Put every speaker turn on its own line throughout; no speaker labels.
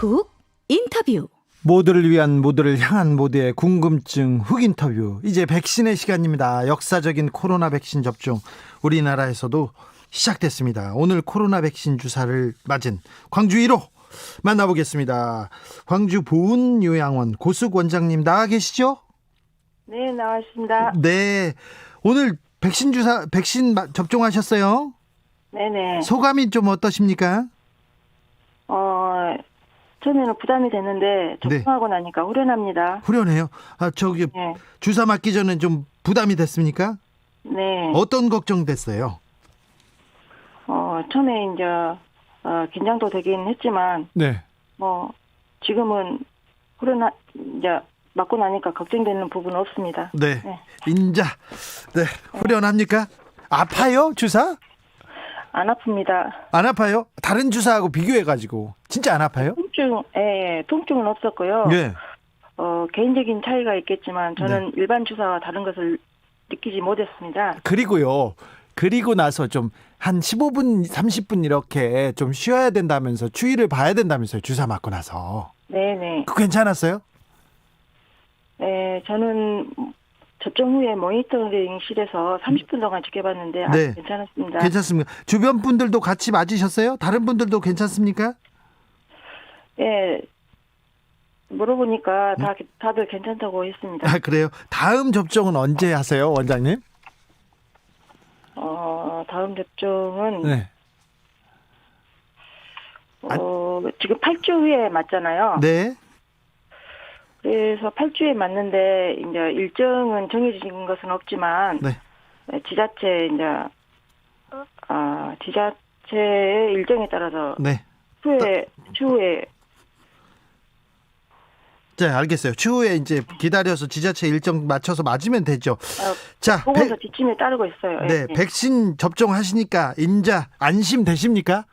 훅 인터뷰.
모두를 위한, 모두를 향한, 모두의 궁금증 훅 인터뷰. 이제 백신의 시간입니다. 역사적인 코로나 백신 접종, 우리나라에서도 시작됐습니다. 오늘 코로나 백신 주사를 맞은 광주 1호 만나보겠습니다. 광주 보은요양원 고숙 원장님 나와 계시죠?
네, 나왔습니다.
네, 오늘 백신 접종하셨어요?
네네.
소감이 좀 어떠십니까?
처음에는 부담이 됐는데 접종하고 나니까 후련합니다.
후련해요.
네.
주사 맞기 전에 좀 부담이 됐습니까?
네.
어떤 걱정됐어요?
처음에 이제 긴장도 되긴 했지만
네.
지금은 이제 맞고 나니까 걱정되는 부분은 없습니다.
네.
네.
네. 후련합니까? 아파요, 주사?
안 아픕니다.
안 아파요? 다른 주사하고 비교해가지고 진짜 안 아파요?
통증은 없었고요.
네.
개인적인 차이가 있겠지만 저는 일반 주사와 다른 것을 느끼지 못했습니다.
그리고 나서 좀 한 15분, 30분 이렇게 좀 쉬어야 된다면서 추위를 봐야 된다면서요, 주사 맞고 나서.
네네.
그거 괜찮았어요?
네, 저는 접종 후에 모니터링실에서 30분 동안 지켜봤는데 아주
네.
괜찮았습니다.
괜찮습니다. 주변 분들도 같이 맞으셨어요? 다른 분들도 괜찮습니까?
예, 물어보니까 다들 괜찮다고 했습니다.
아, 그래요? 다음 접종은 언제 하세요, 원장님?
다음 접종은
네.
지금 8주 후에 맞잖아요.
네.
그래서 8주에 맞는데 이제 일정은 정해진 것은 없지만
네.
지자체의 일정에 따라서
네.
추후에
네, 알겠어요. 추후에 이제 기다려서 지자체 일정 맞춰서 맞으면 되죠. 자,
보건소 지침에 따르고 있어요.
네, 백신 접종하시니까 인자 안심 되십니까?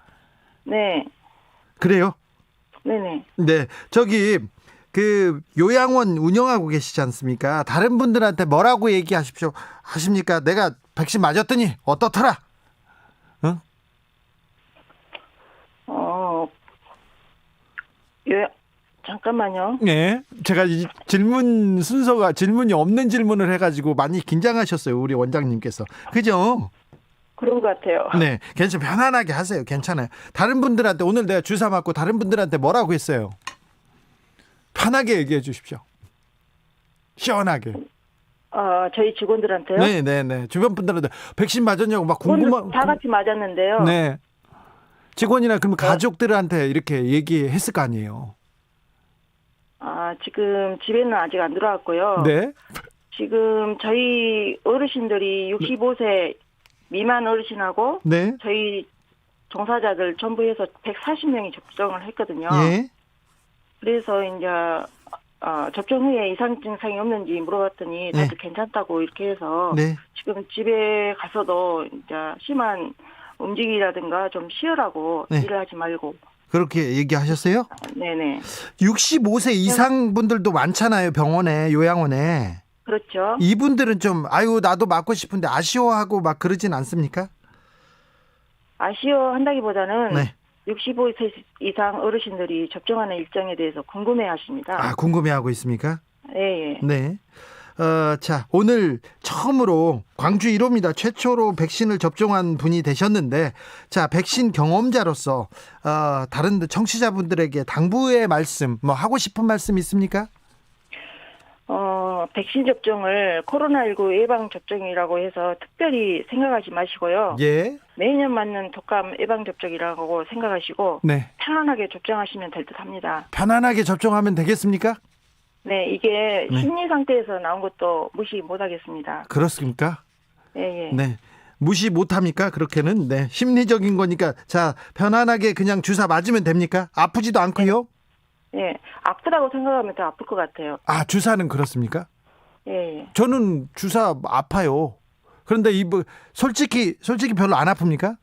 네.
그래요?
네네.
네, 요양원 운영하고 계시지 않습니까? 다른 분들한테 뭐라고 하십니까? 내가 백신 맞았더니 어떻더라? 응?
잠깐만요.
네, 제가 이 질문이 없는 질문을 해가지고 많이 긴장하셨어요, 우리 원장님께서. 그죠?
그런 것 같아요.
네, 편안하게 하세요. 괜찮아요. 다른 분들한테 오늘 내가 주사 맞고 다른 분들한테 뭐라고 했어요? 편하게 얘기해 주십시오. 시원하게.
저희 직원들한테요?
네. 주변 분들한테 백신 맞았냐고 막
다 같이 맞았는데요.
네. 직원이나 그러면 가족들한테 이렇게 얘기했을 거 아니에요.
지금 집에는 아직 안 들어왔고요.
네.
지금 저희 어르신들이 65세 미만 어르신하고
네.
저희 종사자들 전부 해서 140명이 접종을 했거든요.
예.
그래서 이제 접종 후에 이상 증상이 없는지 물어봤더니 다들 괜찮다고 이렇게 해서 지금 집에 가서도 이제 심한 움직이라든가 좀 쉬으라고 일을 하지 말고
그렇게 얘기하셨어요?
네네.
65세 이상 분들도 많잖아요, 병원에, 요양원에.
그렇죠.
이분들은 좀 나도 맞고 싶은데 아쉬워하고 막 그러진 않습니까?
아쉬워한다기보다는 65세 이상 어르신들이 접종하는 일정에 대해서 궁금해하십니다.
궁금해하고 있습니까?
네.
네. 자, 오늘 처음으로 광주 1호입니다. 최초로 백신을 접종한 분이 되셨는데, 자, 백신 경험자로서 다른 청취자분들에게 당부의 말씀, 하고 싶은 말씀 있습니까?
백신 접종을 코로나19 예방 접종이라고 해서 특별히 생각하지 마시고요.
예.
매년 맞는 독감 예방 접종이라고 생각하시고 편안하게 접종하시면 될 듯합니다.
편안하게 접종하면 되겠습니까?
네, 이게 심리 상태에서 나온 것도 무시 못하겠습니다.
그렇습니까?
예.
네. 무시 못합니까? 그렇게는. 네. 심리적인 거니까. 자, 편안하게 그냥 주사 맞으면 됩니까? 아프지도 않고요?
네. 아프다고 생각하면 더 아플 것 같아요.
주사는 그렇습니까?
예.
저는 주사 아파요. 그런데 솔직히 별로 안 아픕니까?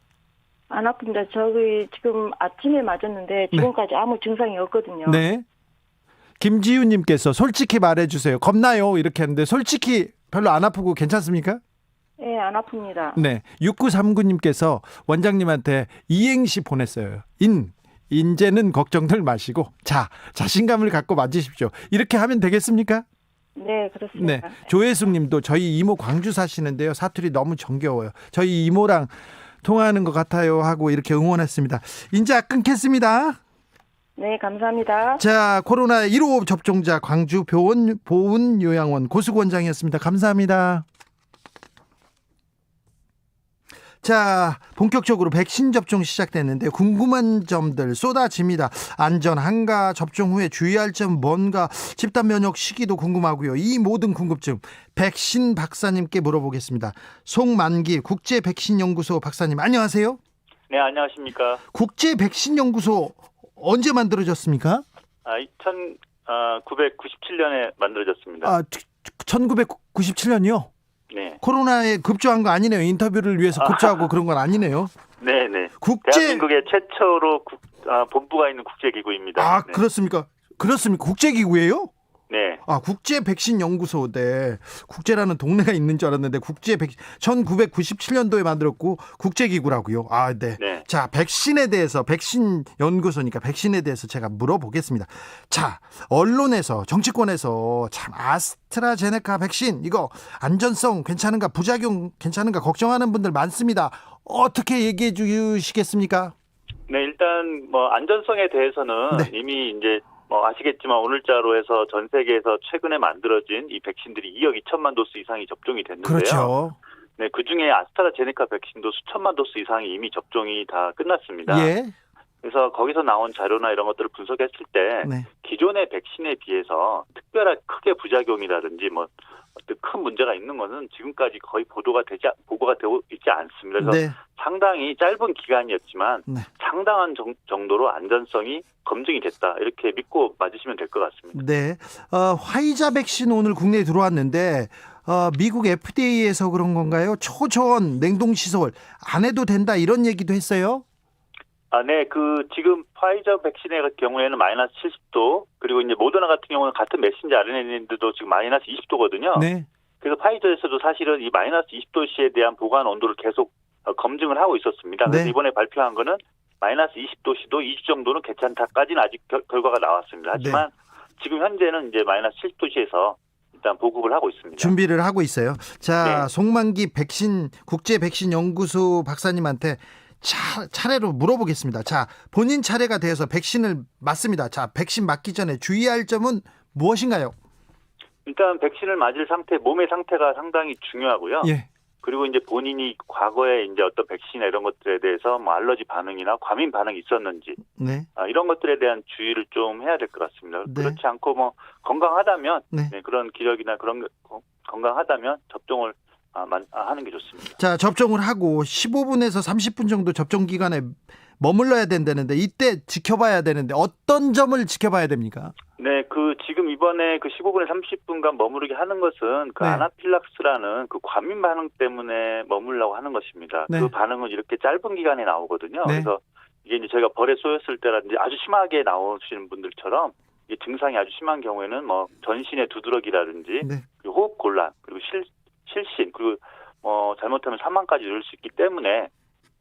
안 아픕니다. 저기 지금 아침에 맞았는데 지금까지 아무 증상이 없거든요.
네. 김지윤님께서 솔직히 말해주세요. 겁나요? 이렇게 했는데 솔직히 별로 안 아프고 괜찮습니까?
네, 안 아픕니다.
네. 6939님께서 원장님한테 이행시 보냈어요. 이제는 걱정들 마시고 자신감을 갖고 맞으십시오. 이렇게 하면 되겠습니까?
네, 그렇습니다.
네. 조혜숙 님도 저희 이모 광주 사시는데요. 사투리 너무 정겨워요. 저희 이모랑 통화하는 것 같아요 하고 이렇게 응원했습니다. 인자 끊겠습니다.
네, 감사합니다.
자, 코로나 1호 접종자 광주 보훈요양원 고수원장이었습니다. 감사합니다. 자, 본격적으로 백신 접종 시작됐는데 궁금한 점들 쏟아집니다. 안전한가, 접종 후에 주의할 점 뭔가, 집단 면역 시기도 궁금하고요. 이 모든 궁금증 백신 박사님께 물어보겠습니다. 송만기 국제백신연구소 박사님, 안녕하세요.
네, 안녕하십니까.
국제백신연구소 언제 만들어졌습니까?
1997년에 만들어졌습니다.
1997년이요?
네.
코로나에 급조한 거 아니네요. 인터뷰를 위해서 급조하고 그런 건 아니네요.
네네. 대한민국의 최초로 본부가 있는 국제기구입니다. 네.
그렇습니까? 국제기구예요?
네.
국제백신연구소. 네. 국제라는 동네가 있는 줄 알았는데 1997년도에 만들었고 국제기구라고요. 네.
네.
자, 백신에 대해서 백신연구소니까 백신에 대해서 제가 물어보겠습니다. 자, 언론에서 정치권에서 참 아스트라제네카 백신 이거 안전성 괜찮은가, 부작용 괜찮은가 걱정하는 분들 많습니다. 어떻게 얘기해 주시겠습니까?
네, 일단 안전성에 대해서는
네.
이미 이제 아시겠지만 오늘자로 해서 전 세계에서 최근에 만들어진 이 백신들이 2억 2천만 도스 이상이 접종이 됐는데요.
그렇죠.
네, 그중에 아스트라제네카 백신도 수천만 도스 이상이 이미 접종이 다 끝났습니다.
예.
그래서 거기서 나온 자료나 이런 것들을 분석했을 때
네.
기존의 백신에 비해서 특별하게 크게 부작용이라든지 어떤 큰 문제가 있는 것은 지금까지 거의 보고가 되고 있지 않습니다. 그래서
네.
상당히 짧은 기간이었지만
네.
상당한 정도로 안전성이 검증이 됐다. 이렇게 믿고 맞으시면 될 것 같습니다.
네. 화이자 백신 오늘 국내에 들어왔는데 미국 FDA에서 그런 건가요? 초저온 냉동시설 안 해도 된다 이런 얘기도 했어요?
네. 지금 파이저 백신의 경우에는 마이너스 70도, 그리고 이제 모더나 같은 경우는 같은 메신저 RNA인데도 지금 마이너스 20도거든요.
네.
그래서 파이저에서도 사실은 이 마이너스 20도씨에 대한 보관 온도를 계속 검증을 하고 있었습니다. 그래서
네.
이번에 발표한 거는 마이너스 20도씨도 2주 정도는 괜찮다까지는 아직 결과가 나왔습니다. 하지만 지금 현재는 이제 마이너스 70도씨에서 일단 보급을 하고 있습니다.
준비를 하고 있어요. 자,
네.
송만기 국제백신연구소 박사님한테 차례로 물어보겠습니다. 자, 본인 차례가 되어서 백신을 맞습니다. 자, 백신 맞기 전에 주의할 점은 무엇인가요?
일단 백신을 맞을 몸의 상태가 상당히 중요하고요.
예.
그리고 이제 본인이 과거에 이제 어떤 백신이나 이런 것들에 대해서 알러지 반응이나 과민 반응이 있었는지,
네.
이런 것들에 대한 주의를 좀 해야 될 것 같습니다.
네.
그렇지 않고 건강하다면,
네.
그런 기력이나 그런 건강하다면 접종을 하는 게 좋습니다.
자, 접종을 하고 15분에서 30분 정도 접종 기간에 머물러야 된다는데 이때 지켜봐야 되는데 어떤 점을 지켜봐야 됩니까?
네, 지금 이번에 15분에 30분간 머무르게 하는 것은
네.
아나필락스라는 과민 반응 때문에 머물라고 하는 것입니다.
네.
그 반응은 이렇게 짧은 기간에 나오거든요.
네.
그래서 이게 이제 저희가 벌에 쏘였을 때라든지 아주 심하게 나오시는 분들처럼 이 증상이 아주 심한 경우에는 전신의 두드러기라든지
네.
그리고 호흡 곤란, 그리고 실신, 그리고 잘못하면 사망까지 이룰 수 있기 때문에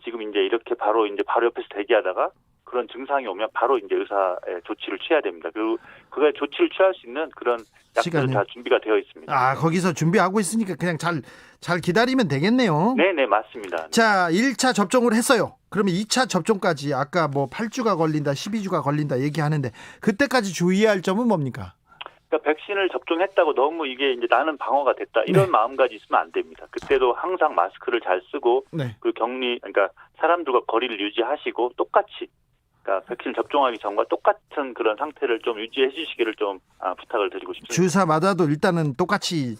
지금 이제 이렇게 바로 옆에서 대기하다가 그런 증상이 오면 바로 이제 의사의 조치를 취해야 됩니다. 그거에 조치를 취할 수 있는 그런 약들은 다 준비가 되어 있습니다.
거기서 준비하고 있으니까 그냥 잘 기다리면 되겠네요.
네, 맞습니다.
자, 1차 접종을 했어요. 그러면 2차 접종까지 아까 8주가 걸린다, 12주가 걸린다 얘기하는데 그때까지 주의할 점은 뭡니까?
그러니까 백신을 접종했다고 너무 이게 이제 나는 방어가 됐다 이런
네.
마음가짐 있으면 안 됩니다. 그때도 항상 마스크를 잘 쓰고
네.
그러니까 사람들과 거리를 유지하시고 똑같이, 그러니까 백신 접종하기 전과 똑같은 그런 상태를 좀 유지해 주시기를 좀 부탁을 드리고 싶습니다.
주사 맞아도 일단은 똑같이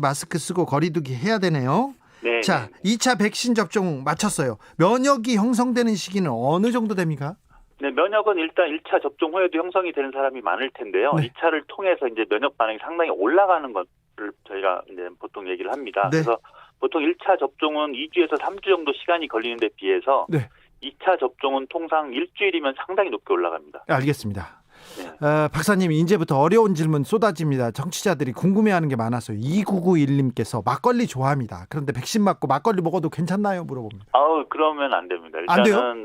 마스크 쓰고 거리두기 해야 되네요.
네.
자, 2차 백신 접종 마쳤어요. 면역이 형성되는 시기는 어느 정도 됩니까?
네, 면역은 일단 1차 접종 후에도 형성이 되는 사람이 많을 텐데요.
네.
2차를 통해서 이제 면역 반응이 상당히 올라가는 것을 저희가 이제 보통 얘기를 합니다.
네.
그래서 보통 1차 접종은 2주에서 3주 정도 시간이 걸리는 데 비해서
네.
2차 접종은 통상 일주일이면 상당히 높게 올라갑니다.
알겠습니다.
네.
박사님, 이제부터 어려운 질문 쏟아집니다. 정치자들이 궁금해하는 게 많아서요. 2991님께서 막걸리 좋아합니다. 그런데 백신 맞고 막걸리 먹어도 괜찮나요? 물어봅니다.
그러면 안 됩니다.
안 돼요?
일단은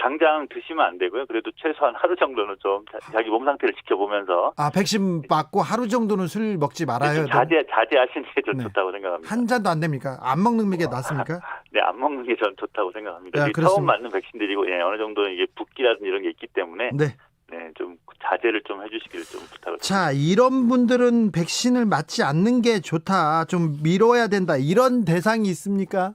당장 드시면 안 되고요. 그래도 최소한 하루 정도는 좀 자기 몸 상태를 지켜보면서.
백신 맞고 하루 정도는 술 먹지 말아요.
자제하시는 게 좀
네.
좋다고 생각합니다.
한 잔도 안 됩니까? 안 먹는 게 낫습니까?
네, 안 먹는 게 전 좋다고 생각합니다.
네,
처음 맞는 백신들이고 어느 정도는 이게 붓기라든지 이런 게 있기 때문에
네.
좀 자제를 좀 해주시기를 좀 부탁을 드립니다.
자, 이런 분들은 백신을 맞지 않는 게 좋다. 좀 미뤄야 된다. 이런 대상이 있습니까?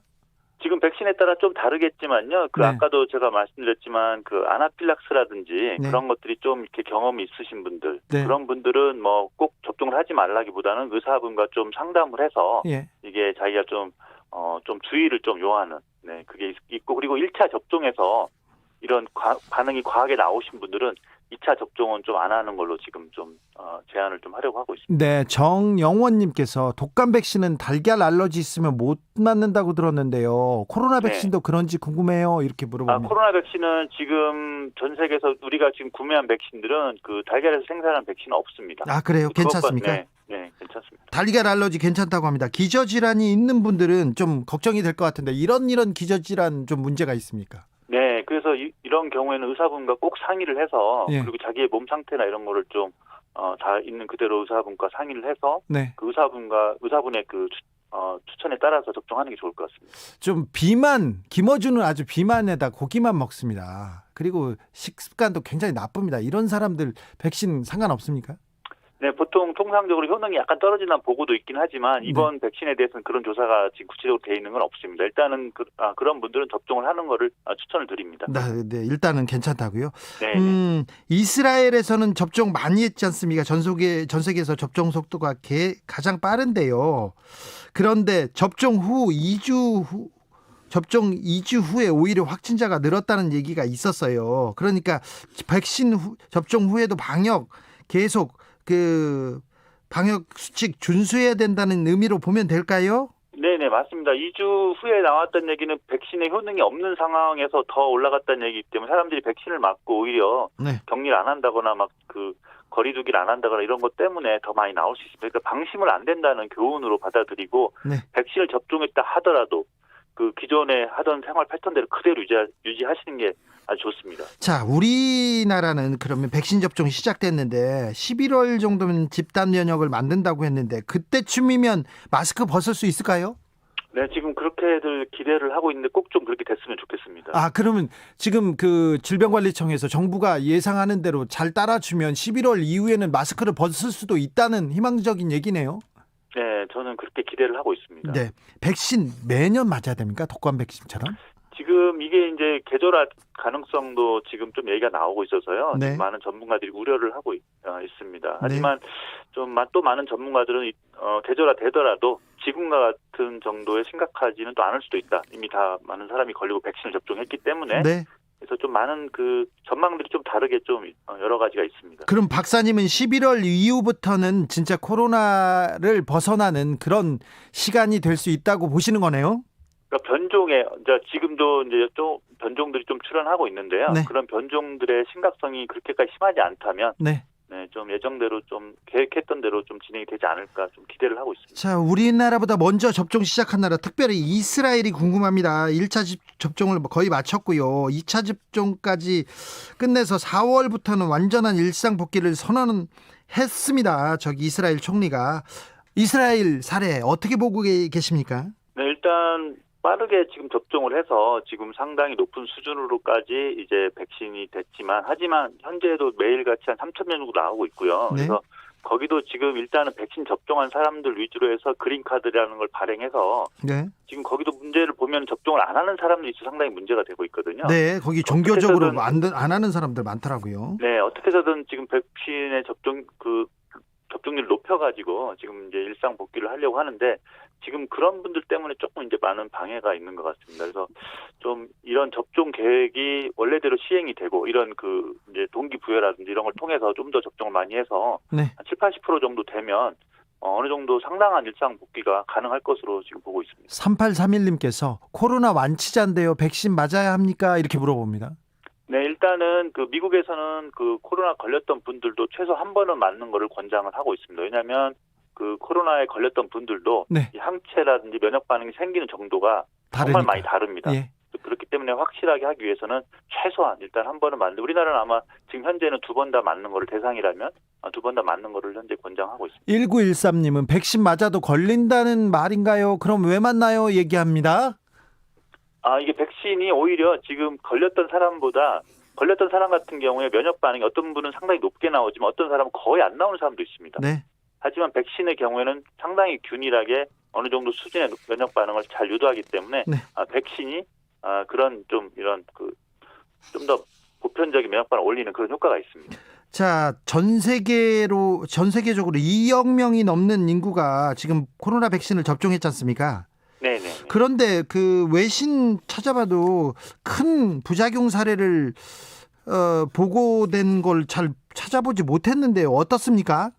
지금 백신에 따라 좀 다르겠지만요.
네.
아까도 제가 말씀드렸지만 아나필락스라든지
네.
그런 것들이 좀 이렇게 경험이 있으신 분들,
네.
그런 분들은 꼭 접종을 하지 말라기보다는 의사분과 좀 상담을 해서
예.
이게 자기가 좀 주의를 좀 요하는, 그게 있고, 그리고 1차 접종에서 이런 반응이 과하게 나오신 분들은 2차 접종은 좀 안 하는 걸로 지금 좀 제안을 좀 하려고 하고 있습니다.
네, 정영원님께서 독감 백신은 달걀 알러지 있으면 못 맞는다고 들었는데요. 코로나 백신도 그런지 궁금해요. 이렇게 물어봅니다.
코로나 백신은 지금 전 세계에서 우리가 지금 구매한 백신들은 달걀에서 생산한 백신은 없습니다.
그래요? 괜찮습니까?
네, 괜찮습니다.
달걀 알러지 괜찮다고 합니다. 기저질환이 있는 분들은 좀 걱정이 될 것 같은데 이런 기저질환 좀 문제가 있습니까?
네, 그래서 이런 경우에는 의사분과 꼭 상의를 해서 그리고 자기의 몸 상태나 이런 거를 좀 다 있는 그대로 의사분과 상의를 해서 그 의사분의 추천에 따라서 접종하는 게 좋을 것 같습니다.
좀 김어준은 아주 비만에다 고기만 먹습니다. 그리고 식습관도 굉장히 나쁩니다. 이런 사람들 백신 상관없습니까?
네, 보통 통상적으로 효능이 약간 떨어진다는 보고도 있긴 하지만 이번 백신에 대해서는 그런 조사가 지금 구체적으로 되어 있는 건 없습니다. 일단은 그런 분들은 접종을 하는 거를 추천을 드립니다.
네, 일단은 괜찮다고요.
네.
이스라엘에서는 접종 많이 했지 않습니까? 전 세계에서 접종 속도가 가장 빠른데요. 그런데 접종 2주 후에 오히려 확진자가 늘었다는 얘기가 있었어요. 그러니까 백신 접종 후에도 계속 방역 수칙 준수해야 된다는 의미로 보면 될까요?
네, 맞습니다. 2주 후에 나왔던 얘기는 백신의 효능이 없는 상황에서 더 올라갔다는 얘기이기 때문에 사람들이 백신을 맞고 오히려 격리를 안 한다거나 거리두기를 안 한다거나 이런 것 때문에 더 많이 나올 수 있습니다. 그러니까 방심을 안 된다는 교훈으로 받아들이고 백신을 접종했다 하더라도 기존에 하던 생활 패턴대로 그대로 유지하시는 게 아주 좋습니다. 자,
우리나라는 그러면 백신 접종이 시작됐는데 11월 정도면 집단 면역을 만든다고 했는데 그때쯤이면 마스크 벗을 수 있을까요?
네, 지금 그렇게들 기대를 하고 있는데 꼭 좀 그렇게 됐으면 좋겠습니다.
그러면 지금 질병관리청에서 정부가 예상하는 대로 잘 따라주면 11월 이후에는 마스크를 벗을 수도 있다는 희망적인 얘기네요.
네, 저는 그렇게 기대를 하고 있습니다.
네, 백신 매년 맞아야 됩니까? 독감 백신처럼?
지금 이게 이제 계절화 가능성도 지금 좀 얘기가 나오고 있어서요. 많은 전문가들이 우려를 하고 있습니다. 하지만 또 많은 전문가들은 계절화 되더라도 지금과 같은 정도의 심각하지는 또 않을 수도 있다. 이미 다 많은 사람이 걸리고 백신을 접종했기 때문에. 그래서 좀 많은 전망들이 좀 다르게 좀 여러 가지가 있습니다. 그럼
박사님은 11월 이후부터는 진짜 코로나를 벗어나는 그런 시간이 될 수 있다고 보시는 거네요?
그러니까 지금도 좀 변종들이 좀 출현하고 있는데요. 그런 변종들의 심각성이 그렇게까지 심하지 않다면 좀 예정대로 좀 계획했던 대로 좀 진행이 되지 않을까 좀 기대를 하고 있습니다.
자, 우리나라보다 먼저 접종 시작한 나라 특별히 이스라엘이 궁금합니다. 1차 접종을 거의 마쳤고요. 2차 접종까지 끝내서 4월부터는 완전한 일상 복귀를 선언했습니다. 이스라엘 총리가. 이스라엘 사례 어떻게 보고 계십니까?
네, 일단 빠르게 지금 접종을 해서 지금 상당히 높은 수준으로까지 이제 백신이 됐지만 하지만 현재도 매일같이 한 3,000명 정도 나오고 있고요. 그래서 거기도 지금 일단은 백신 접종한 사람들 위주로 해서 그린카드라는 걸 발행해서 지금 거기도 문제를 보면 접종을 안 하는 사람들이 상당히 문제가 되고 있거든요.
네, 거기 종교적으로 안 하는 사람들 많더라고요.
네, 어떻게 해서든 지금 백신의 접종률을 높여가지고 지금 이제 일상 복귀를 하려고 하는데 지금 그런 분들 때문에 조금 이제 많은 방해가 있는 것 같습니다. 그래서 좀 이런 접종 계획이 원래대로 시행이 되고 이런 이제 동기부여라든지 이런 걸 통해서 좀 더 접종을 많이 해서 한 70-80% 정도 되면 어느 정도 상당한 일상 복귀가 가능할 것으로 지금 보고 있습니다.
3831님께서 코로나 완치자인데요. 백신 맞아야 합니까? 이렇게 물어봅니다.
네, 일단은 미국에서는 코로나 걸렸던 분들도 최소 한 번은 맞는 거를 권장을 하고 있습니다. 왜냐하면 코로나에 걸렸던 분들도 이 항체라든지 면역 반응이 생기는 정도가 정말 많이 다릅니다. 그렇기 때문에 확실하게 하기 위해서는 최소한 일단 한 번은 맞는, 우리나라는 아마 지금 현재는 2번 다 맞는 거를 대상이라면 2번 다 맞는 거를 현재 권장하고 있습니다.
1913님은 백신 맞아도 걸린다는 말인가요? 그럼 왜 맞나요? 얘기합니다.
이게 백신이 오히려 지금 걸렸던 사람 같은 경우에 면역 반응이 어떤 분은 상당히 높게 나오지만 어떤 사람은 거의 안 나오는 사람도 있습니다.
네.
하지만 백신의 경우에는 상당히 균일하게 어느 정도 수준의 면역 반응을 잘 유도하기 때문에
네.
백신이 그런 좀 더 보편적인 면역 반응을 올리는 그런 효과가 있습니다.
자, 전 세계적으로 2억 명이 넘는 인구가 지금 코로나 백신을 접종했지 않습니까?
네네.
그런데 그 외신 찾아봐도 큰 부작용 사례를 보고된 걸 잘 찾아보지 못했는데요. 어떻습니까?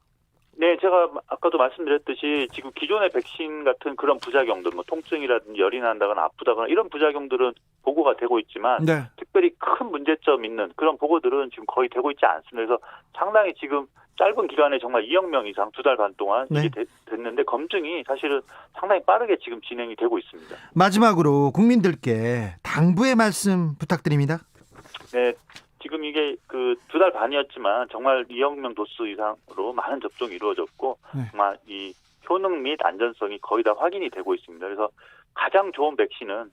네, 제가 아까도 말씀드렸듯이 지금 기존의 백신 같은 그런 부작용들, 뭐 통증이라든지 열이 난다거나 아프다거나 이런 부작용들은 보고가 되고 있지만
네.
특별히 큰 문제점 있는 그런 보고들은 지금 거의 되고 있지 않습니다. 그래서 상당히 지금 짧은 기간에 정말 2억 명 이상 2달 반 동안
네.
이게 됐는데 검증이 사실은 상당히 빠르게 지금 진행이 되고 있습니다.
마지막으로 국민들께 당부의 말씀 부탁드립니다.
네. 지금 이게 2달 반이었지만 정말 2억 명 도수 이상으로 많은 접종이 이루어졌고
네.
정말 이 효능 및 안전성이 거의 다 확인이 되고 있습니다. 그래서 가장 좋은 백신은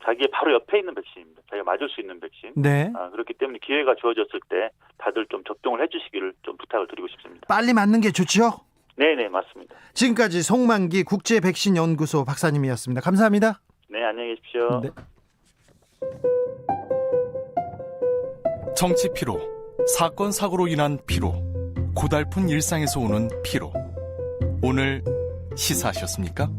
자기의 바로 옆에 있는 백신입니다. 자기가 맞을 수 있는 백신.
네.
그렇기 때문에 기회가 주어졌을 때 다들 좀 접종을 해주시기를 좀 부탁을 드리고 싶습니다.
빨리 맞는 게 좋죠?
네네, 맞습니다.
지금까지 송만기 국제백신연구소 박사님이었습니다. 감사합니다.
네, 안녕히 계십시오.
네.
정치 피로, 사건 사고로 인한 피로, 고달픈 일상에서 오는 피로. 오늘 시사하셨습니까?